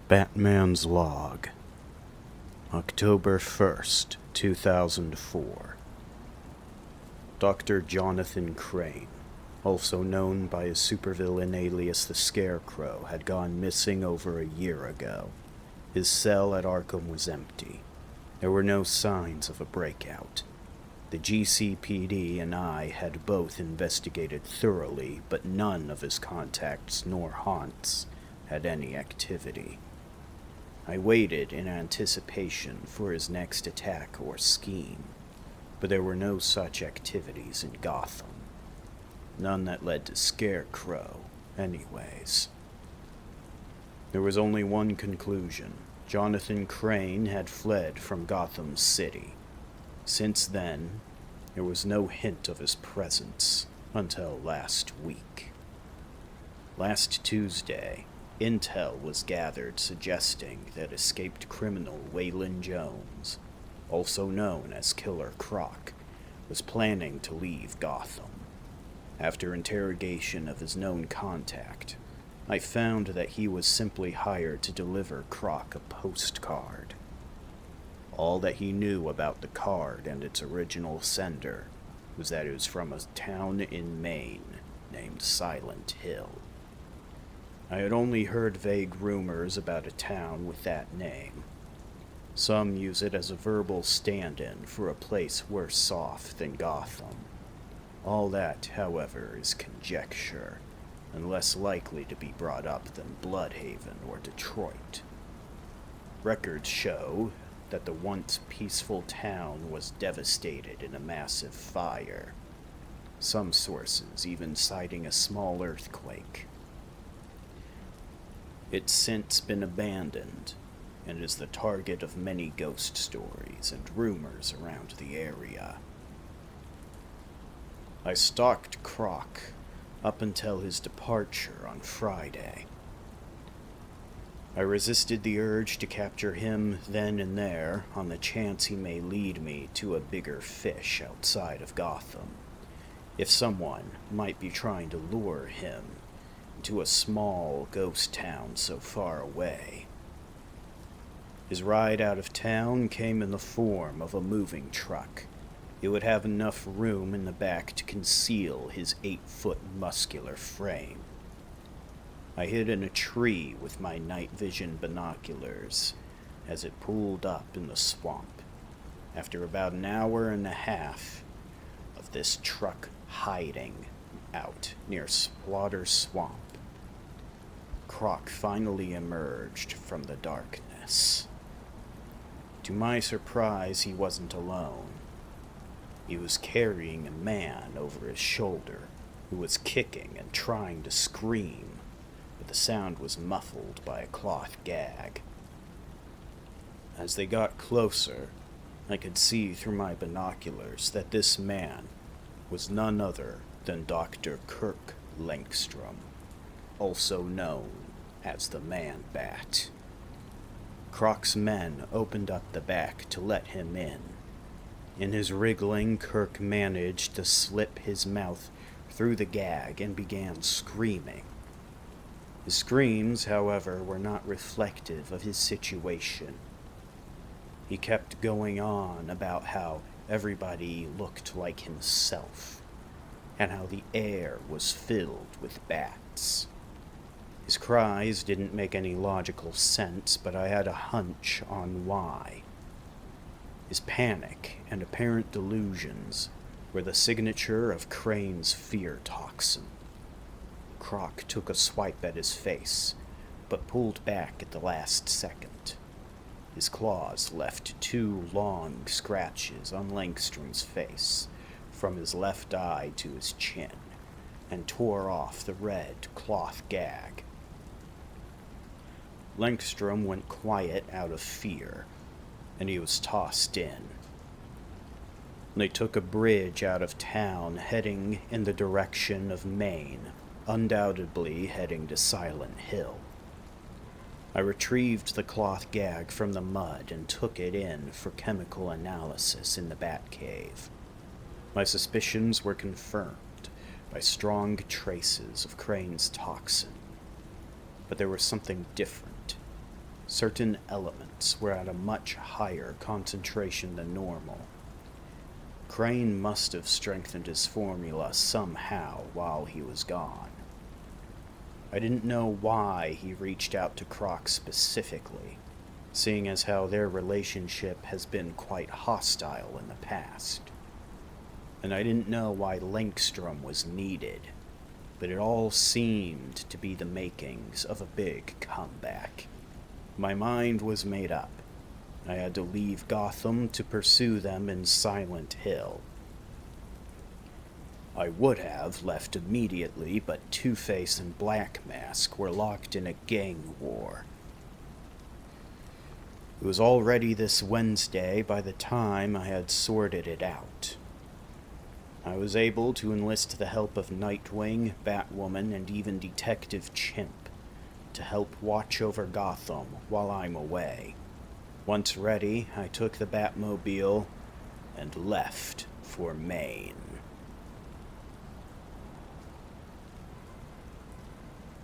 Batman's Log, October 1st, 2004. Dr. Jonathan Crane, also known by his supervillain alias the Scarecrow, had gone missing over a year ago. His cell at Arkham was empty. There were no signs of a breakout. The GCPD and I had both investigated thoroughly, but none of his contacts nor haunts had any activity. I waited in anticipation for his next attack or scheme, but there were no such activities in Gotham. None that led to Scarecrow, anyways. There was only one conclusion. Jonathan Crane had fled from Gotham City. Since then, there was no hint of his presence until last week. Last Tuesday, intel was gathered suggesting that escaped criminal Waylon Jones, also known as Killer Croc, was planning to leave Gotham. After interrogation of his known contact, I found that he was simply hired to deliver Croc a postcard. All that he knew about the card and its original sender was that it was from a town in Maine named Silent Hill. I had only heard vague rumors about a town with that name. Some use it as a verbal stand-in for a place worse off than Gotham. All that, however, is conjecture, and less likely to be brought up than Bloodhaven or Detroit. Records show that the once peaceful town was devastated in a massive fire, some sources even citing a small earthquake. It's since been abandoned, and is the target of many ghost stories and rumors around the area. I stalked Croc up until his departure on Friday. I resisted the urge to capture him then and there on the chance he may lead me to a bigger fish outside of Gotham, if someone might be trying to lure him to a small ghost town so far away. His ride out of town came in the form of a moving truck. It would have enough room in the back to conceal his 8-foot muscular frame. I hid in a tree with my night vision binoculars as it pulled up in the swamp. After about an hour and a half of this truck hiding out near Splatter Swamp, Croc finally emerged from the darkness. To my surprise, he wasn't alone. He was carrying a man over his shoulder who was kicking and trying to scream, but the sound was muffled by a cloth gag. As they got closer, I could see through my binoculars that this man was none other than Dr. Kirk Langstrom, also known as the Man-Bat. Croc's men opened up the back to let him in. In his wriggling, Kirk managed to slip his mouth through the gag and began screaming. His screams, however, were not reflective of his situation. He kept going on about how everybody looked like himself, and how the air was filled with bats. His cries didn't make any logical sense, but I had a hunch on why. His panic and apparent delusions were the signature of Crane's fear toxin. Croc took a swipe at his face, but pulled back at the last second. His claws left 2 long scratches on Langstrom's face, from his left eye to his chin, and tore off the red cloth gag. Langstrom went quiet out of fear, and he was tossed in. They took a bridge out of town, heading in the direction of Maine, undoubtedly heading to Silent Hill. I retrieved the cloth gag from the mud and took it in for chemical analysis in the Batcave. My suspicions were confirmed by strong traces of Crane's toxin, but there was something different. Certain elements were at a much higher concentration than normal. Crane must have strengthened his formula somehow while he was gone. I didn't know why he reached out to Croc specifically, seeing as how their relationship has been quite hostile in the past. And I didn't know why Langstrom was needed, but it all seemed to be the makings of a big comeback. My mind was made up. I had to leave Gotham to pursue them in Silent Hill. I would have left immediately, but Two-Face and Black Mask were locked in a gang war. It was already this Wednesday by the time I had sorted it out. I was able to enlist the help of Nightwing, Batwoman, and even Detective Chimp to help watch over Gotham while I'm away. Once ready, I took the Batmobile and left for Maine.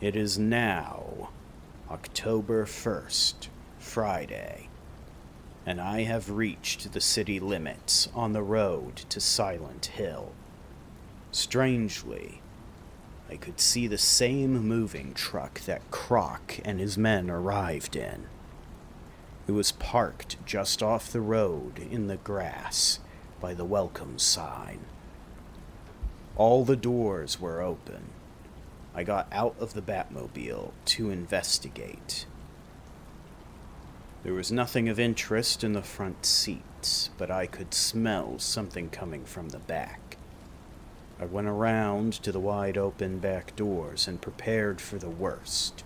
It is now October 1st, Friday, and I have reached the city limits on the road to Silent Hill. Strangely, I could see the same moving truck that Croc and his men arrived in. It was parked just off the road in the grass by the welcome sign. All the doors were open. I got out of the Batmobile to investigate. There was nothing of interest in the front seats, but I could smell something coming from the back. I went around to the wide-open back doors and prepared for the worst.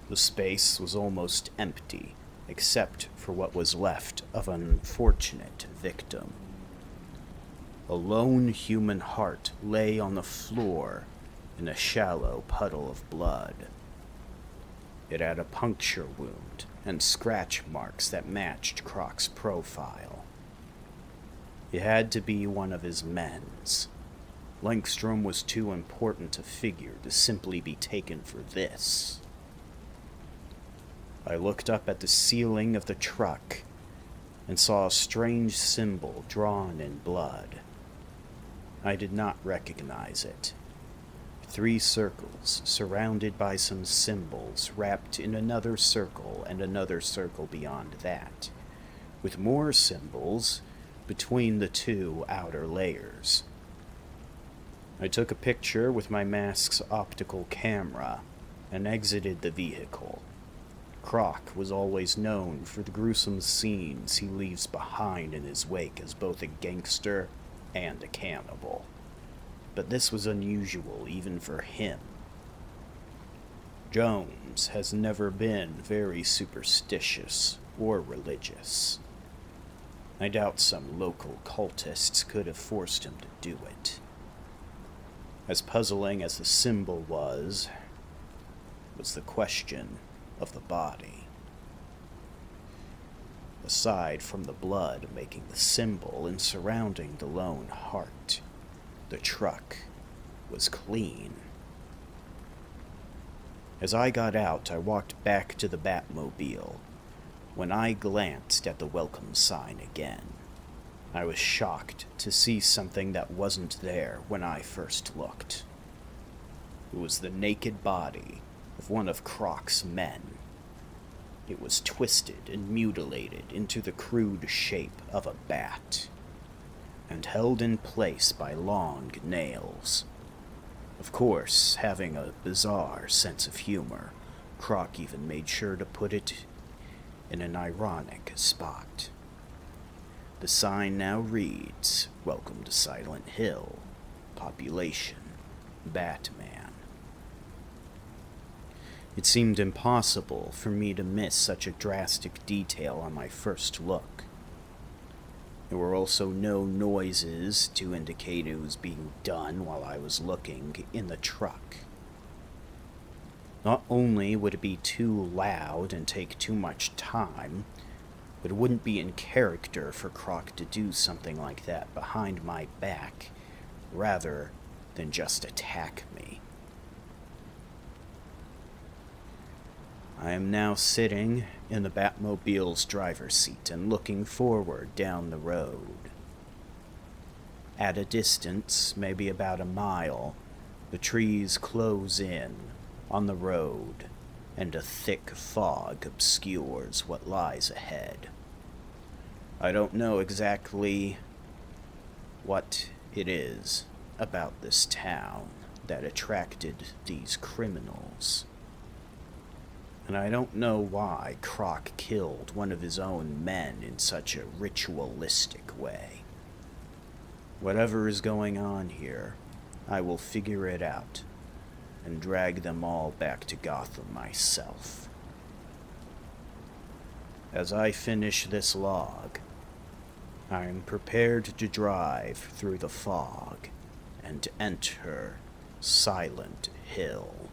The space was almost empty, except for what was left of an unfortunate victim. A lone human heart lay on the floor in a shallow puddle of blood. It had a puncture wound and scratch marks that matched Croc's profile. It had to be one of his men's. Langstrom was too important a figure to simply be taken for this. I looked up at the ceiling of the truck and saw a strange symbol drawn in blood. I did not recognize it. 3 circles surrounded by some symbols wrapped in another circle and another circle beyond that, with more symbols between the 2 outer layers. I took a picture with my mask's optical camera and exited the vehicle. Croc was always known for the gruesome scenes he leaves behind in his wake as both a gangster and a cannibal. But this was unusual even for him. Jones has never been very superstitious or religious. I doubt some local cultists could have forced him to do it. As puzzling as the symbol was the question of the body. Aside from the blood making the symbol and surrounding the lone heart, the truck was clean. As I got out, I walked back to the Batmobile. When I glanced at the welcome sign again, I was shocked to see something that wasn't there when I first looked. It was the naked body of one of Croc's men. It was twisted and mutilated into the crude shape of a bat, and held in place by long nails. Of course, having a bizarre sense of humor, Croc even made sure to put it in an ironic spot. The sign now reads, "Welcome to Silent Hill. Population, Batman." It seemed impossible for me to miss such a drastic detail on my first look. There were also no noises to indicate it was being done while I was looking in the truck. Not only would it be too loud and take too much time, but it wouldn't be in character for Croc to do something like that behind my back, rather than just attack me. I am now sitting in the Batmobile's driver's seat and looking forward down the road. At a distance, maybe about a mile, the trees close in on the road, and a thick fog obscures what lies ahead. I don't know exactly what it is about this town that attracted these criminals. And I don't know why Croc killed one of his own men in such a ritualistic way. Whatever is going on here, I will figure it out and drag them all back to Gotham myself. As I finish this log, I am prepared to drive through the fog and enter Silent Hill.